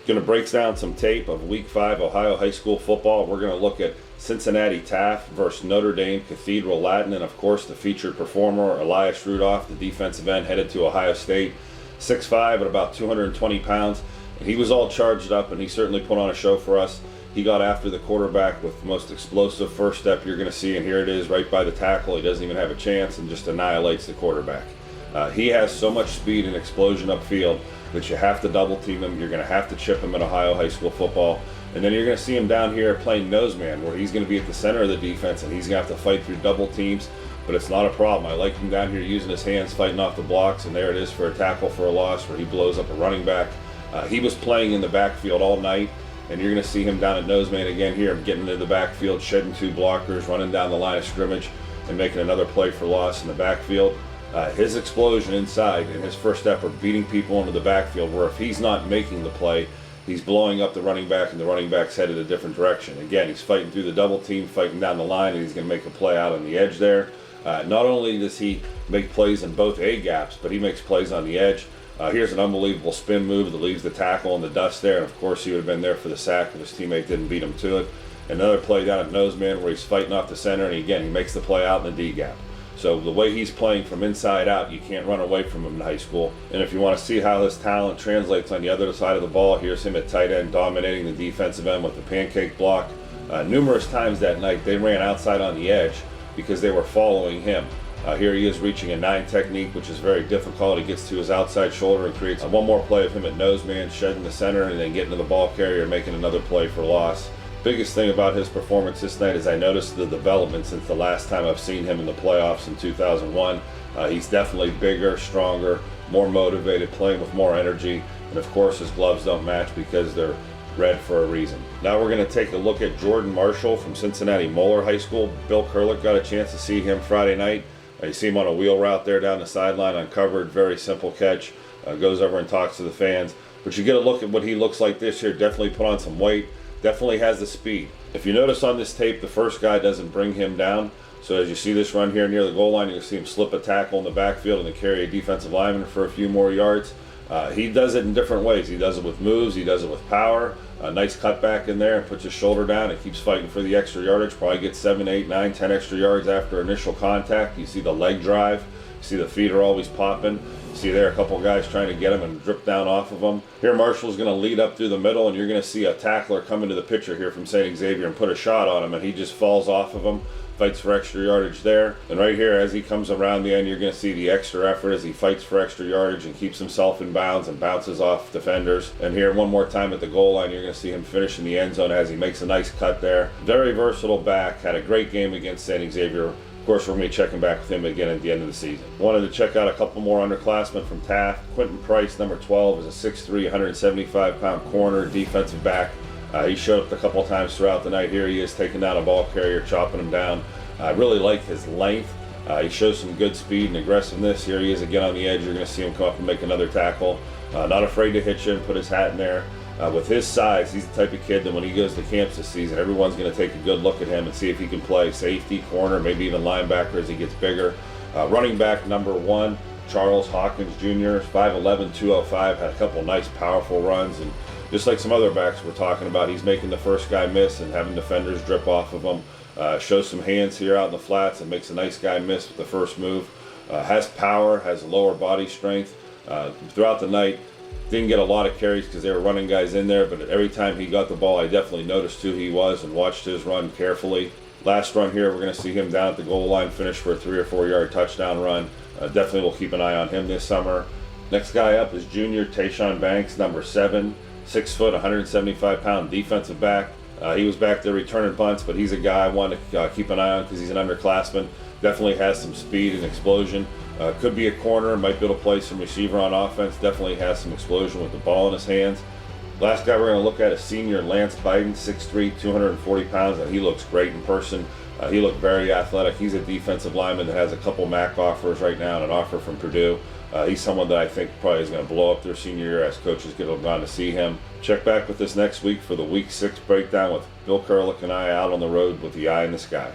Going to break down some tape of Week 5 Ohio high school football. We're going to look at Cincinnati Taft versus Notre Dame Cathedral Latin, and of course the featured performer, Elias Rudolph, the defensive end headed to Ohio State, 6'5" at about 220 pounds. And he was all charged up, and he certainly put on a show for us. He got after the quarterback with the most explosive first step you're going to see, and here it is right by the tackle. He doesn't even have a chance and just annihilates the quarterback. He has so much speed and explosion upfield that you have to double team him. You're going to have to chip him in Ohio high school football. And then you're going to see him down here playing nose man, where he's going to be at the center of the defense and he's going to have to fight through double teams. But it's not a problem. I like him down here using his hands, fighting off the blocks, and there it is for a tackle for a loss where he blows up a running back. He was playing in the backfield all night, and you're going to see him down at nose man again here, getting into the backfield, shedding 2 blockers, running down the line of scrimmage, and making another play for loss in the backfield. His explosion inside and his first step are beating people into the backfield, where if he's not making the play, he's blowing up the running back and the running back's headed a different direction. Again, he's fighting through the double team, fighting down the line, and he's going to make a play out on the edge there. Not only does he make plays in both A gaps, but he makes plays on the edge. Here's an unbelievable spin move that leaves the tackle in the dust there, and of course he would have been there for the sack if his teammate didn't beat him to it. Another play down at nose man where he's fighting off the center, and again, he makes the play out in the D gap. So the way he's playing from inside out, you can't run away from him in high school. And if you want to see how his talent translates on the other side of the ball, here's him at tight end dominating the defensive end with the pancake block. Numerous times that night they ran outside on the edge because they were following him. Here he is reaching a 9 technique, which is very difficult. He gets to his outside shoulder and creates one more play of him at nose man, shedding the center, and then getting to the ball carrier and making another play for loss. Biggest thing about his performance this night is I noticed the development since the last time I've seen him in the playoffs in 2001. He's definitely bigger, stronger, more motivated, playing with more energy, and of course his gloves don't match because they're red for a reason. Now we're going to take a look at Jordan Marshall from Cincinnati Moeller High School. Bill Kurelic got a chance to see him Friday night. You see him on a wheel route there down the sideline, uncovered, very simple catch. Goes over and talks to the fans. But you get a look at what he looks like this year. Definitely put on some weight. Definitely has the speed. If you notice on this tape, the first guy doesn't bring him down. So as you see this run here near the goal line, you'll see him slip a tackle in the backfield and then carry a defensive lineman for a few more yards. He does it in different ways. He does it with moves. He does it with power. A nice cutback in there and puts his shoulder down and keeps fighting for the extra yardage. Probably gets 7, 8, 9, 10 extra yards after initial contact. You see the leg drive. You see the feet are always popping. You see there a couple guys trying to get him and drip down off of him. Here Marshall's going to lead up through the middle, and you're going to see a tackler come into the picture here from St. Xavier and put a shot on him, and he just falls off of him. Fights for extra yardage there. And right here, as he comes around the end, you're going to see the extra effort as he fights for extra yardage and keeps himself in bounds and bounces off defenders. And here, one more time at the goal line, you're going to see him finish in the end zone as he makes a nice cut there. Very versatile back. Had a great game against St. Xavier. Of course, we're going to be checking back with him again at the end of the season. Wanted to check out a couple more underclassmen from Taft. Quentin Price, number 12, is a 6'3", 175-pound corner defensive back. He showed up a couple times throughout the night. Here he is taking down a ball carrier, chopping him down. I really like his length. He shows some good speed and aggressiveness. Here he is again on the edge. You're going to see him come up and make another tackle. Not afraid to hit you and put his hat in there. With his size, he's the type of kid that when he goes to camps this season, everyone's going to take a good look at him and see if he can play safety, corner, maybe even linebacker as he gets bigger. Running back number 1, Charles Hawkins Jr., 5'11", 205, had a couple nice powerful runs, and just like some other backs we're talking about, he's making the first guy miss and having defenders drip off of him. Shows some hands here out in the flats and makes a nice guy miss with the first move. Has power, has lower body strength. Throughout the night, didn't get a lot of carries because they were running guys in there, but every time he got the ball, I definitely noticed who he was and watched his run carefully. Last run here, we're going to see him down at the goal line, finish for a 3 or 4 yard touchdown run. Definitely will keep an eye on him this summer. Next guy up is junior Tayshawn Banks, number 7, 6 foot, 175-pound defensive back. He was back there returning punts, but he's a guy I want to keep an eye on because he's an underclassman. Definitely has some speed and explosion. Could be a corner, might be able to play some receiver on offense. Definitely has some explosion with the ball in his hands. Last guy we're going to look at is senior Lance Biden, 6'3", 240 pounds, and he looks great in person. He looked very athletic. He's a defensive lineman that has a couple MAC offers right now and an offer from Purdue. He's someone that I think probably is going to blow up their senior year as coaches get on to see him. Check back with us next week for the Week 6 breakdown with Bill Kurelic and I out on the road with the eye in the sky.